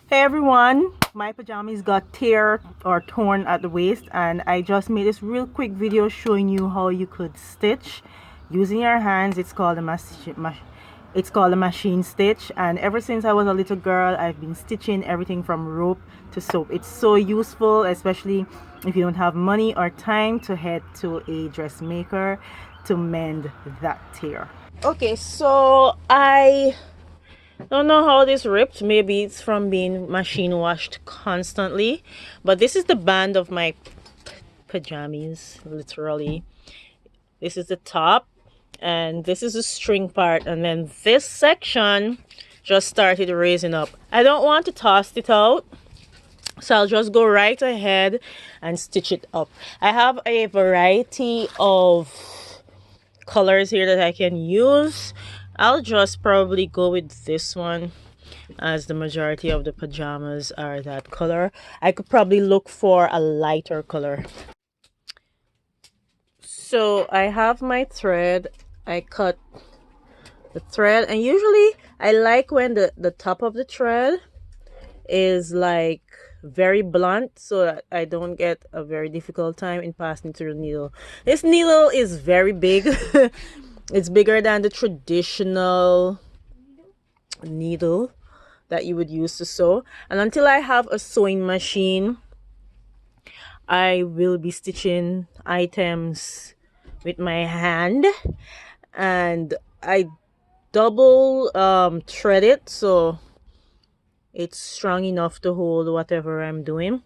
Hey everyone, my pajamas got tear or torn at the waist, and I just made this real quick video showing you how you could stitch using your hands. It's called a machine stitch, and ever since I was a little girl I've been stitching everything from rope to soap. It's so useful, especially if you don't have money or time to head to a dressmaker to mend that tear. Okay, so I don't know how this ripped. Maybe it's from being machine washed constantly. But this is the band of my pajamas, literally. This is the top, and this is the string part. And then this section just started raising up. I don't want to toss it out, so I'll just go right ahead and stitch it up. I have a variety of colors here that I can use. I'll just probably go with this one, as the majority of the pajamas are that color. I could probably look for a lighter color. So I have my thread. I cut the thread, and usually I like when the top of the thread is like very blunt, so that I don't get a very difficult time in passing through the needle. This needle is very big. It's bigger than the traditional needle that you would use to sew, and until I have a sewing machine, I will be stitching items with my hand. And I double thread it so it's strong enough to hold whatever I'm doing.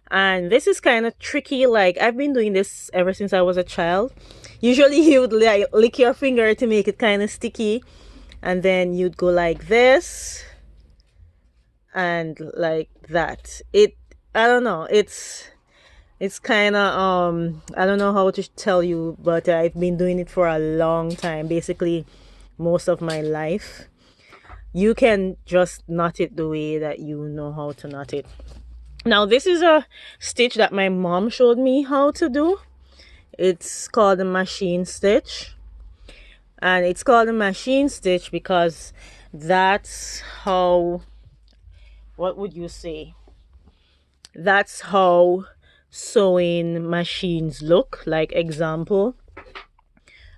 And this is kind of tricky. Like, I've been doing this ever since I was a child. Usually you would like lick your finger to make it kind of sticky, and then you'd go like this and like that. I don't know, it's kind of I don't know how to tell you, but I've been doing it for a long time, basically most of my life. You can just knot it the way that you know how to knot it. Now, this is a stitch that my mom showed me how to do. It's called a machine stitch, and it's called a machine stitch because that's how, what would you say, that's how sewing machines look. Like, example,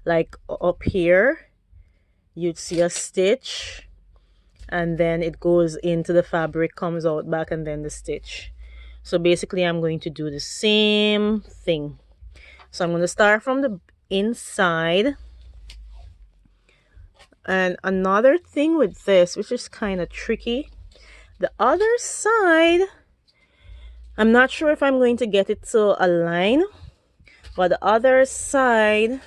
like up here you'd see a stitch, and then it goes into the fabric, comes out back, and then the stitch. So basically I'm going to do the same thing. So I'm going to start from the inside. And another thing with this, which is kind of tricky, the other side, I'm not sure if I'm going to get it to align, but the other side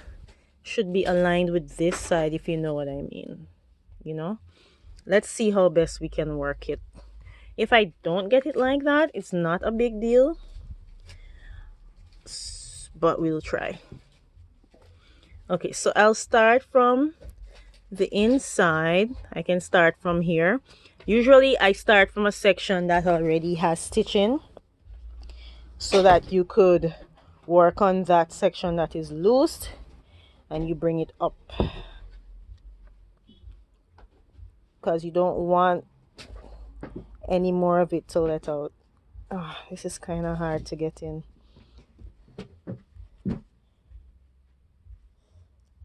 should be aligned with this side, if you know what I mean. You know, let's see how best we can work it. If I don't get it like that, it's not a big deal, but we'll try. Okay, so I'll start from the inside. I can start from here. Usually I start from a section that already has stitching, so that you could work on that section that is loose, and you bring it up, because you don't want any more of it to let out. Oh, this is kind of hard to get in.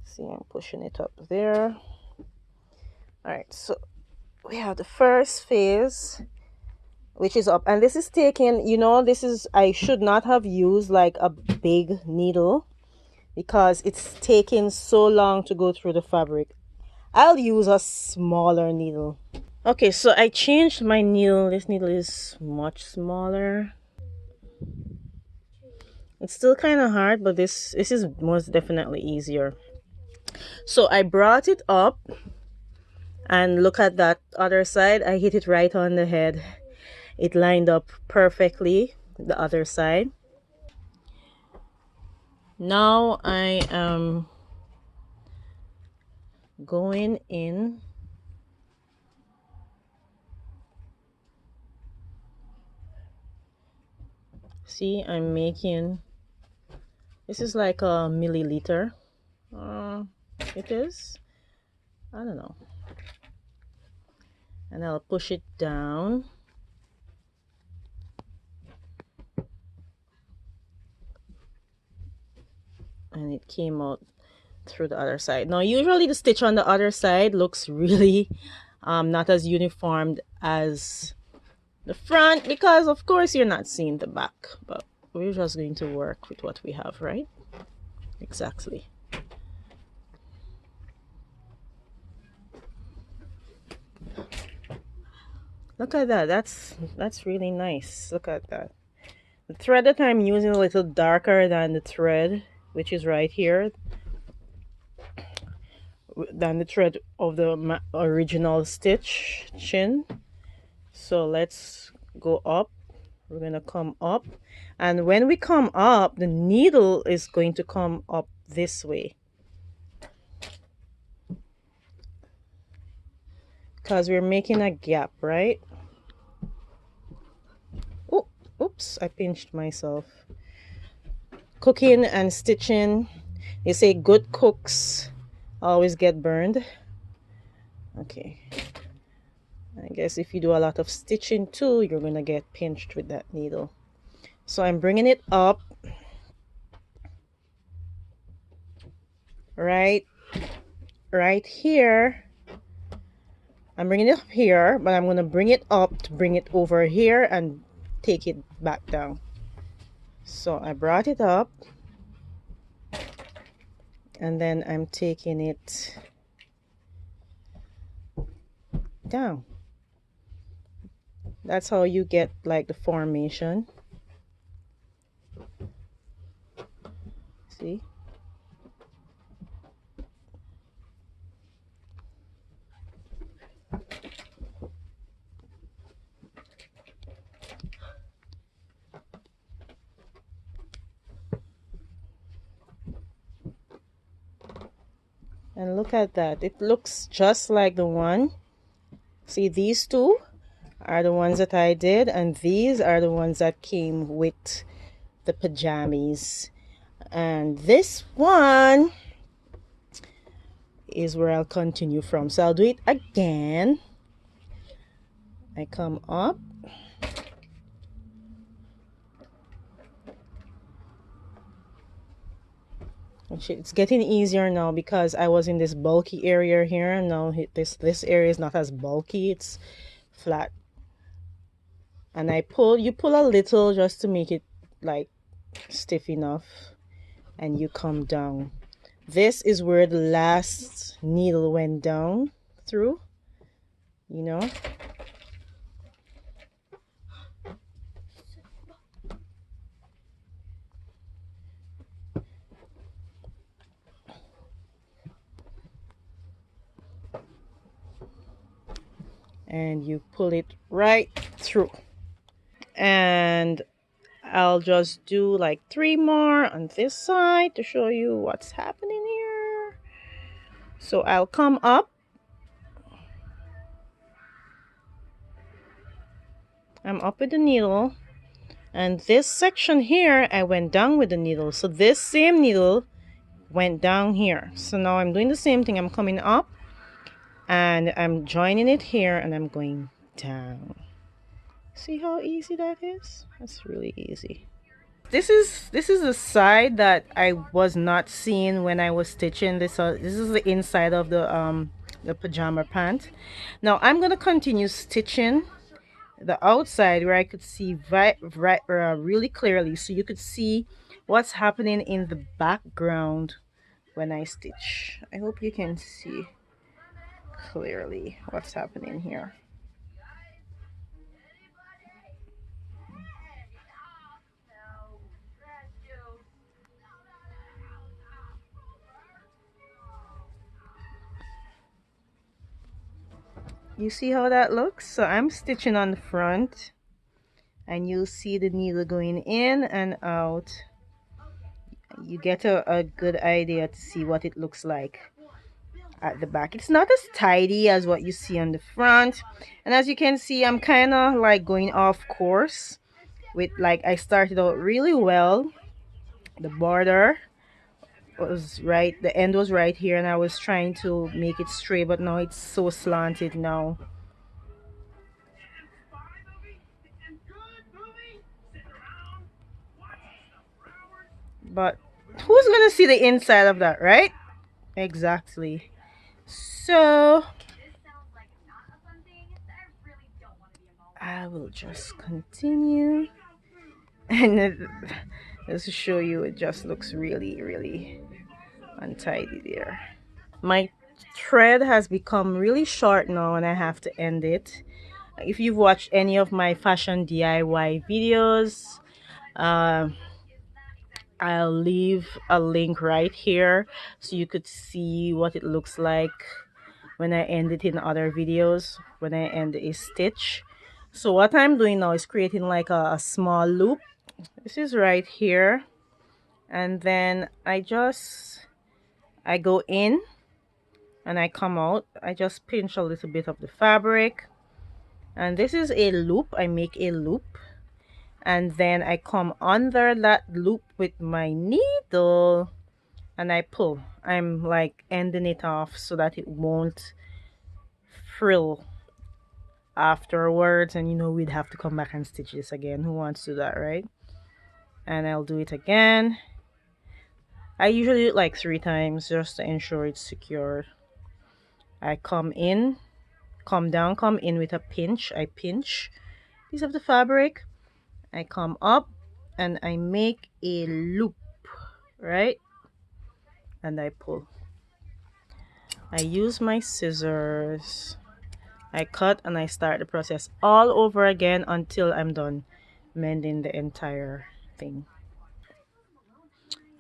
See, I'm pushing it up there. All right, so we have the first phase, which is up, and this is taking, this is, I should not have used like a big needle because it's taking so long to go through the fabric. I'll use a smaller needle. Okay, so I changed my needle. This needle is much smaller. It's still kind of hard, but this is most definitely easier. So I brought it up, and look at that other side. I hit it right on the head. It lined up perfectly, the other side. Now I am going in. See, I'm making, this is like a milliliter. It is, I don't know. And I'll push it down. and it came out through the other side. Now usually the stitch on the other side looks really not as uniformed as the front, because of course you're not seeing the back, but we're just going to work with what we have, right? Exactly. Look at that. That's really nice. Look at that. The thread that I'm using is a little darker than the thread which is right here, than the thread of the original stitch chin. So let's go up. We're gonna come up, and when we come up, the needle is going to come up this way, because we're making a gap, right? Oh, oops, I pinched myself. Cooking and stitching, they say good cooks always get burned. Okay, I guess if you do a lot of stitching too, you're gonna get pinched with that needle. So I'm bringing it up right here. I'm bringing it up here, but I'm going to bring it up to bring it over here and take it back down. So I brought it up, and then I'm taking it down. That's how you get like the formation. See? And look at that. It looks just like the one. See, these two are the ones that I did, and these are the ones that came with the pajamas. And this one is where I'll continue from. So I'll do it again. I come up, it's getting easier now because I was in this bulky area here, and now this area is not as bulky, it's flat. And you pull a little just to make it like stiff enough, and you come down. This is where the last needle went down through, you know. And you pull it right through. And I'll just do like 3 more on this side to show you what's happening here. So I'll come up. I'm up with the needle, and this section here I went down with the needle, so this same needle went down here. So now I'm doing the same thing. I'm coming up and I'm joining it here, and I'm going down. See how easy that is? That's really easy. This is the side that I was not seeing when I was stitching this. This is the inside of the pajama pant. Now I'm gonna continue stitching the outside where I could see really clearly, so you could see what's happening in the background when I stitch. I hope you can see clearly what's happening here. You see how that looks? So I'm stitching on the front, and you'll see the needle going in and out. You get a good idea to see what it looks like at the back. It's not as tidy as what you see on the front, and as you can see, I'm kind of like going off course with, like, I started out really well. The border was right, the end was right here, and I was trying to make it straight, but now it's so slanted now. But who's gonna see the inside of that, right? Exactly. So I will just continue, and just to show you, it just looks really, really untidy there. My thread has become really short now and I have to end it. If you've watched any of my fashion DIY videos, uh, I'll leave a link right here so you could see what it looks like when I end it in other videos, when I end a stitch. So what I'm doing now is creating like a small loop. This is right here, and then I go in and I come out. I just pinch a little bit of the fabric, and this is a loop. I make a loop, and then I come under that loop with my needle and I pull. I'm like ending it off so that it won't frill afterwards, and you know we'd have to come back and stitch this again. Who wants to do that, right? And I'll do it again. I usually do it like 3 times just to ensure it's secured. I come in, come down, come in with a pinch. I pinch a piece of the fabric. I come up and I make a loop, right? And I pull. I use my scissors. I cut and I start the process all over again until I'm done mending the entire thing.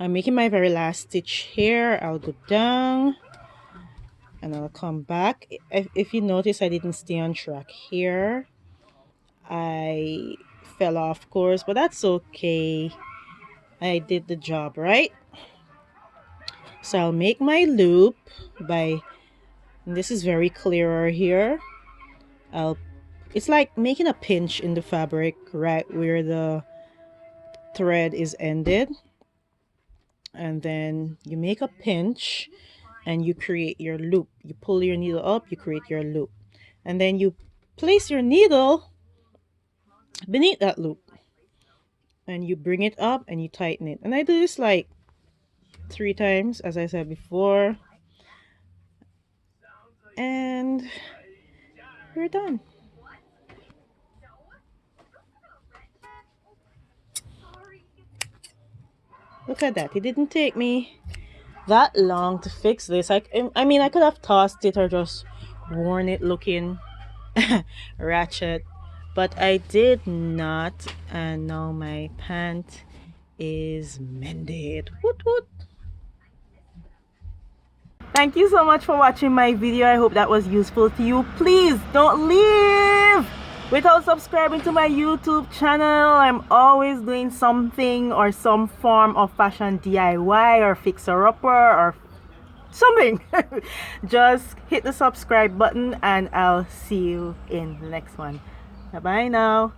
I'm making my very last stitch here. I'll go down and I'll come back. If you notice, I didn't stay on track here. I fell off course, but that's okay. I did the job, right? So I'll make my loop by, and this is very clearer here. It's like making a pinch in the fabric right where the thread is ended, and then you make a pinch and you create your loop. You pull your needle up, you create your loop, and then you place your needle beneath that loop and you bring it up and you tighten it. And I do this like 3 times, as I said before, and we're done. Look at that. It didn't take me that long to fix this. I mean, I could have tossed it or just worn it looking ratchet, but I did not, and now my pant is mended. Woot woot. Thank you so much for watching my video. I hope that was useful to you. Please don't leave without subscribing to my YouTube channel. I'm always doing something or some form of fashion DIY or fixer-upper or something. Just hit the subscribe button and I'll see you in the next one. Bye bye now.